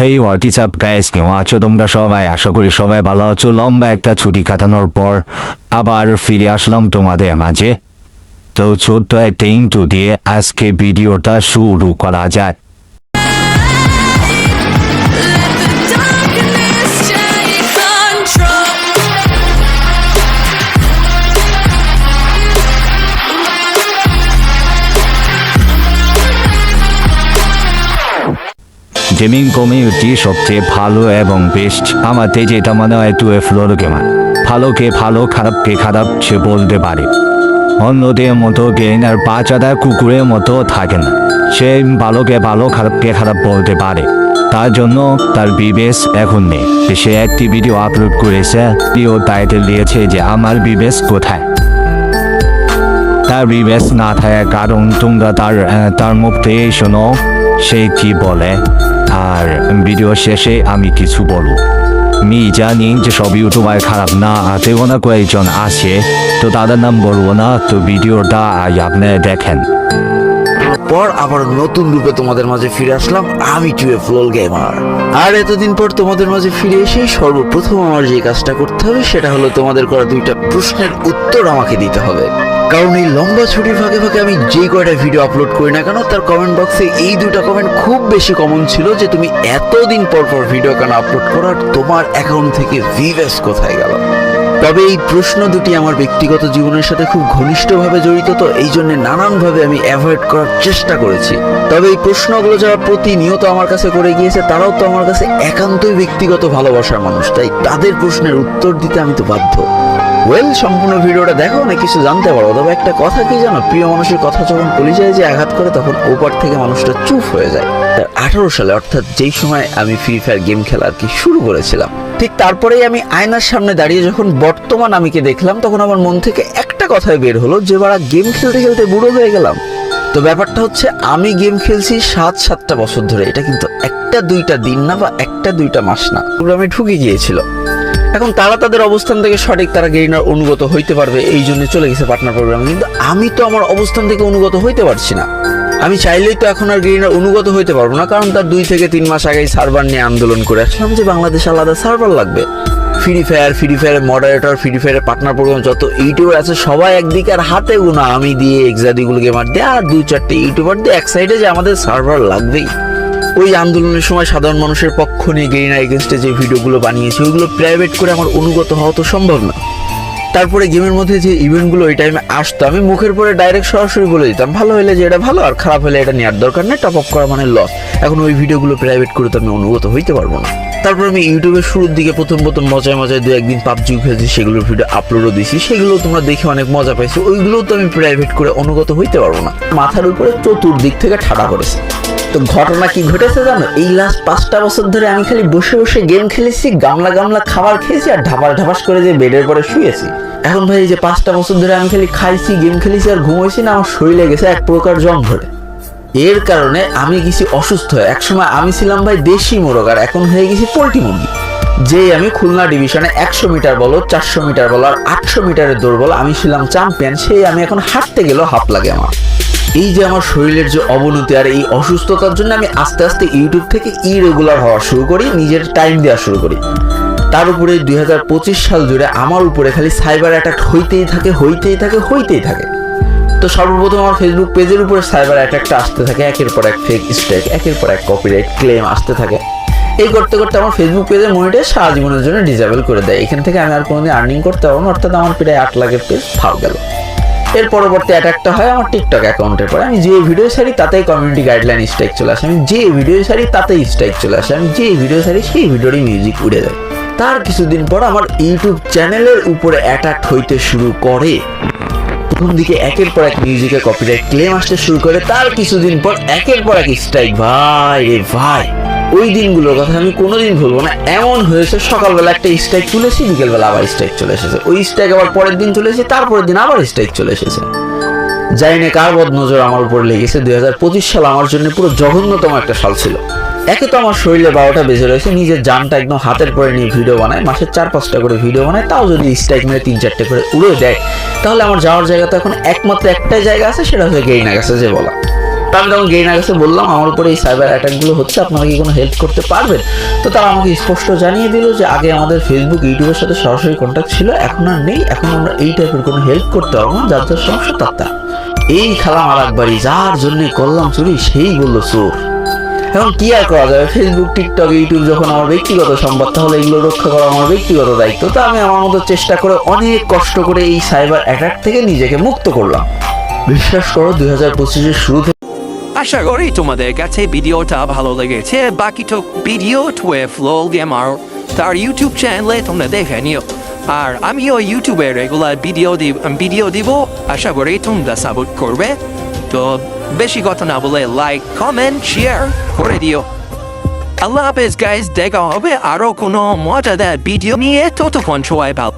হেই what's up guys, কেমন আছো তোমরা সবাই? আশা করি সবাই ভালো আছো। লম্বা একটা ছুটি কাটানোর পর আবার ফিরে আসলাম তোমাদের মাঝে। তো ছোট্ট একটা ইন্ট্রো দিয়ে আজকে ভিডিওটা শুরু করা যায়। গেমিং কমিউনিটি সবচেয়ে ভালো এবং বেস্ট আমাদের যেটা মনে হয় 2F লোর গেমার। ভালোকে ভালো, খারাপকে খারাপ সে বলতে পারে। অন্যদের মতো গেইনার বাচ্চারা কুকুরের মতো থাকে না, সে ভালোকে ভালো, খারাপকে খারাপ বলতে পারে। তার জন্য তার বিবেস এখন নেই। সে একটি ভিডিও আপলোড করেছে, ভিডিও টাইটেল দিয়েছে যে আমার বিবেস কোথায়। তার বিবেস না থাকার কারণ তোমরা তার মুখ থেকে শোনো সে কি বলে। আর ভিডিও শেষে আমি কিছু বলবো। আমি জানি যে সব ইউটিউবার খারাপ না, হাতে গোনা কয়েকজন আছে, তো তাদের নাম বলবো না। তো ভিডিওটা আপনারা দেখেন। পর আবার নতুন রূপে তোমাদের মাঝে ফিরে আসলাম আমি 2F লোল গেমার। আর এতদিন পর তোমাদের মাঝে ফিরে এসে সর্বপ্রথম আমার যে কাজটা করতে হবে সেটা হলো তোমাদের করা দুইটা প্রশ্নের উত্তর আমাকে দিতে হবে। কারণ এই লম্বা ছুটির ফাঁকে ফাঁকে আমি যে কয়টা ভিডিও আপলোড করি না কেন, তার কমেন্ট বক্সে এই দুইটা কমেন্ট খুব বেশি কমন ছিল যে তুমি এতদিন পর পর ভিডিও কেন আপলোড করার, তোমার অ্যাকাউন্ট থেকে ভিউয়ার্স কোথায় গেল। তবে এই প্রশ্ন দুটি আমার ব্যক্তিগত জীবনের সাথে খুব ঘনিষ্ঠভাবে জড়িত, তো এই জন্য নানানভাবে আমি অ্যাভয়েড করার চেষ্টা করেছি। তবে এই প্রশ্নগুলো যারা প্রতিনিয়ত আমার কাছে করে গিয়েছে তারাও তো আমার কাছে একান্তই ব্যক্তিগত ভালোবাসার মানুষ, তাই তাদের প্রশ্নের উত্তর দিতে আমি তো বাধ্য। সম্পূর্ণ ভিডিওটা দেখো, অনেক কিছু জানতে পারো। তবে একটা কথা কি জানো, প্রিয় মানুষের কথা যখন কলিজায় যে আঘাত করে তখন ওপার থেকে মানুষটা চুপ হয়ে যায়। 2018 সালে, অর্থাৎ যেই সময় আমি ফ্রি ফায়ার গেম খেলা আর কি শুরু করেছিলাম, ঠিক তারপরেই আমি আয়নার সামনে দাঁড়িয়ে যখন বর্তমান আমিকে দেখলাম তখন আমার মন থেকে একটা কথাই বের হলো যে বাড়া গেম খেলতে খেলতে বুড়ো হয়ে গেলাম। তো ব্যাপারটা হচ্ছে আমি গেম খেলছি 7-7টা বছর ধরে। এটা কিন্তু 1-2টা দিন না বা 1-2টা মাস না, প্রোগ্রামে ঢুকে গিয়েছিল। এখন তারা তাদের অবস্থান থেকে সঠিক, তারা গেইনার অনুগত হইতে পারবে, এই জন্য চলে গেছে পার্টনার প্রোগ্রামে। কিন্তু আমি তো আমার অবস্থান থেকে অনুগত হইতে পারছি না। আমি চাইলেই তো এখন আর গেইনার অনুগত হইতে পারবো না, কারণ তার 2 থেকে 3 মাস আগেই সার্ভার নিয়ে আন্দোলন করে আসলাম যে বাংলাদেশে আলাদা সার্ভার লাগবে। ফ্রি ফায়ারের মডারেটর, ফ্রি ফায়ারের পার্টনার প্রোগ্রাম যত ইউটিউবার আছে সবাই একদিকে, আর হাতে গোনা আমি দিয়ে এক্সাডিগুলো গেমার দিয়ে আর 2-4টে ইউটিউবার দিয়ে এক সাইডে যে আমাদের সার্ভার লাগবেই। ওই আন্দোলনের সময় সাধারণ মানুষের পক্ষ নিয়ে গেইনার এগেনস্টে যে ভিডিওগুলো বানিয়েছি ওইগুলো প্রাইভেট করে আমার অনুগত হওয়া তো সম্ভব না। তারপরে গেমের মধ্যে যে ইভেন্টগুলো ওই টাইমে আসতো আমি মুখের পরে ডাইরেক্ট সরাসরি বলে দিতাম, ভালো হলে যে এটা ভালো আর খারাপ হলে এটা নেওয়ার দরকার নেই, টপ আপ করা মানে লস। এখন ওই ভিডিওগুলো প্রাইভেট করে তো আমি অনুগত হইতে পারবো না। তারপর আমি ইউটিউবের শুরুর দিকে প্রথম মজায় 2-1 দিন পাবজি খেলছি, সেগুলোর ভিডিও আপলোডও দিয়েছি, সেগুলো তোমরা দেখে অনেক মজা পাইছো। ওইগুলোও তো আমি প্রাইভেট করে অনুগত হইতে পারবো না। মাথার উপরে চতুর্দিক থেকে ঠাড়া করেছে। তো ঘটনা কি ঘটেছে জানো, এই লাস্ট 5টা বছর ধরে আমি খালি বসে বসে গেম খেলেছি, গামলা খাবার খেয়েছি আর ঢাপাস করে যে বেডের পরে শুয়েছি। এখন ভাই এই যে 5টা বছর ধরে আমি খালি খাইছি, গেম খেলেছি আর ঘুমাইছি না, আমার শরীরে গেছে এক প্রকার জং ধরে। এর কারণে আমি গেছি অসুস্থ হয়ে। একসময় আমি ছিলাম ভাই দেশি মোরগ আর এখন হয়ে গেছি পোল্ট্রি মুরগি। যে আমি খুলনা ডিভিশনে 100 মিটার বলো, 400 মিটার বলো আর 800 মিটারের দৌড় বলো আমি ছিলাম চ্যাম্পিয়ন, সেই আমি এখন হাঁটতে গেলেও হাঁপ লাগে আমার। এই যে আমার শরীরের যে অবনতি আর এই অসুস্থতার জন্য আমি আস্তে আস্তে ইউটিউব থেকে ইরেগুলার হওয়া শুরু করি, নিজের টাইম দেওয়া শুরু করি। তার উপরে 2025 সাল জুড়ে আমার উপরে খালি সাইবার অ্যাটাক হইতেই থাকে। তো সর্বপ্রথম আমার ফেসবুক পেজের উপরে সাইবার অ্যাটাকটা আসতে থাকে, একের পর এক ফেক স্ট্রাইক, একের পর এক কপিরাইট ক্লেম আসতে থাকে। এই করতে করতে আমার ফেসবুক পেজের মনিটর সারা জীবনের জন্য ডিসেবল করে দেয়। এখান থেকে আমি আর কোনোদিন আর্নিং করতে পারবো না, অর্থাৎ আমার প্রায় 8 লাখের পেজ ফাল গেল। এর পরবর্তী অ্যাটাকটা হয় আমার টিকটক অ্যাকাউন্টের পরে। আমি যে ভিডিও ছাড়ি তাতেই কমিউনিটি গাইডলাইন স্ট্রাইক চলে আসে, আমি যে ভিডিও ছাড়ি তাতেই স্ট্রাইক চলে আসে, আমি যে ভিডিও ছাড়ি সেই ভিডিওরই মিউজিক উড়ে যায়। তার কিছুদিন পর আমার ইউটিউব চ্যানেলের উপরে অ্যাটাক হইতে শুরু করে। প্রথম দিকে একের পর এক মিউজিকে কপিরাইট ক্লেম আসতে শুরু করে, তার কিছুদিন পর একের পর এক স্ট্রাইক। ভাই রে ভাই, ওই দিনগুলোর কথা আমি কোনোদিন ভুলবো না। এমন হয়েছে সকালবেলা একটা স্ট্রাইক তুলেছি, বিকেলবেলা আবার স্ট্রাইক চলে এসেছে, ওই স্ট্রাইক আবার পরের দিন তুলেছি, তারপরের দিন আবার স্ট্রাইক চলে এসেছে। জানি না কার বদনজর আমার উপর লেগেছে। 2025 সাল আমার জন্য পুরো জঘন্যতম একটা সাল ছিল। একে তো আমার শরীরে 12টা বেজে রয়েছে, নিজের জানটা একদম হাতের পরে নিয়ে ভিডিও বানায়, মাসে 4-5টা করে ভিডিও বানায়, তাও যদি স্ট্রাইক মেরে 3-4টে করে উড়ে দেয় তাহলে আমার যাওয়ার জায়গা তো এখন একমাত্র একটাই জায়গা আছে, সেটা হচ্ছে গেইনার কাছে যে বলা। তো আমি তখন গেইনার কাছে বললাম আমার উপরে এই সাইবার অ্যাটাকগুলো হচ্ছে, আপনারা কি কোনো হেল্প করতে পারবেন? তো তারা আমাকে স্পষ্ট জানিয়ে দিল যে আগে আমাদের ফেসবুক ইউটিউবের সাথে সরাসরি কন্ট্যাক্ট ছিল, এখন আর নেই, এখন আমরা এই টাইপের কোনো হেল্প করতে পারবো না, যার যার সমস্যা তার। এই খালাম আর একবারই যার জন্য করলাম চুরি সেই বললো চোর। এখন কি আর করা যাবে, ফেসবুক টিকটক ইউটিউব যখন আমার ব্যক্তিগত সংবাদ, তাহলে এগুলো রক্ষা করা আমার ব্যক্তিগত দায়িত্ব। তো আমি আমার মতো চেষ্টা করে অনেক কষ্ট করে এই সাইবার অ্যাটাক থেকে নিজেকে মুক্ত করলাম। বিশ্বাস করো 2025-এর শুরু থেকে আশা করি তোমাদের কাছে ভিডিওটা ভালো লেগেছে। বাকিটা ভিডিও 12 LOL Gamer তার ইউটিউব চ্যানেলে তোমরা দেখে নিও। আর আমিও ইউটিউবে রেগুলার ভিডিও দিব, আশা করি তোমরা সাপোর্ট করবে। তো বেশি কথা না বলে লাইক কমেন্ট শেয়ার করে দিও। আল্লাহ হাফেজ গাইজ, দেখা হবে আরো কোনো মজাদার ভিডিও নিয়ে, ততক্ষণ সবাই ভালো।